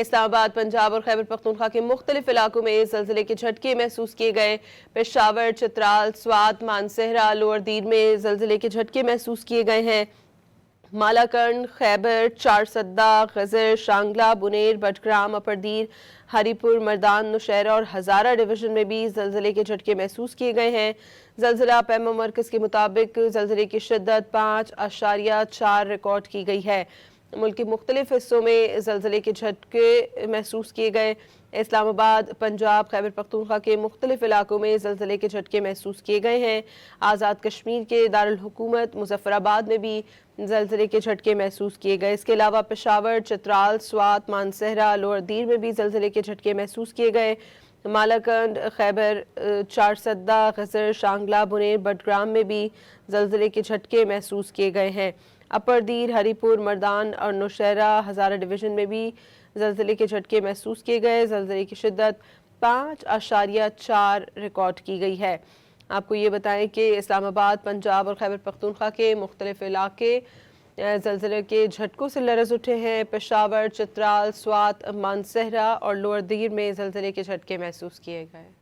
اسلام آباد، پنجاب اور خیبر پختونخوا کے مختلف علاقوں میں زلزلے کے جھٹکے محسوس کیے گئے۔ پشاور، چترال، سوات، مانسہرہ، لوئر دیر میں زلزلے کے جھٹکے محسوس کیے گئے ہیں۔ مالاکنڈ، خیبر، چارسدہ، خضر، شانگلہ، بنیر، بٹگرام، اپر دیر، ہری پور، مردان، نوشہرہ اور ہزارہ ڈویژن میں بھی زلزلے کے جھٹکے محسوس کیے گئے ہیں۔ زلزلہ پیما مرکز کے مطابق زلزلے کی شدت 5.4 ریکارڈ کی گئی ہے۔ ملک کے مختلف حصوں میں زلزلے کے جھٹکے محسوس کیے گئے۔ اسلام آباد، پنجاب، خیبر پختونخوا کے مختلف علاقوں میں زلزلے کے جھٹکے محسوس کیے گئے ہیں۔ آزاد کشمیر کے دارالحکومت مظفر آباد میں بھی زلزلے کے جھٹکے محسوس کیے گئے۔ اس کے علاوہ پشاور، چترال، سوات، مانسہرہ، لوئر دیر میں بھی زلزلے کے جھٹکے محسوس کیے گئے۔ مالاکنڈ، خیبر، چارسدہ، خضر، شانگلہ، بنیر، بٹگرام میں بھی زلزلے کے جھٹکے محسوس کیے گئے ہیں۔ اپر دیر، ہری پور، مردان اور نوشہرہ ہزارہ ڈویژن میں بھی زلزلے کے جھٹکے محسوس کیے گئے۔ زلزلے کی شدت 5.4 ریکارڈ کی گئی ہے۔ آپ کو یہ بتائیں کہ اسلام آباد، پنجاب اور خیبر پختونخوا کے مختلف علاقے زلزلے کے جھٹکوں سے لرز اٹھے ہیں۔ پشاور، چترال، سوات، مانسہرہ اور لوئر دیر میں زلزلے کے جھٹکے محسوس کیے گئے۔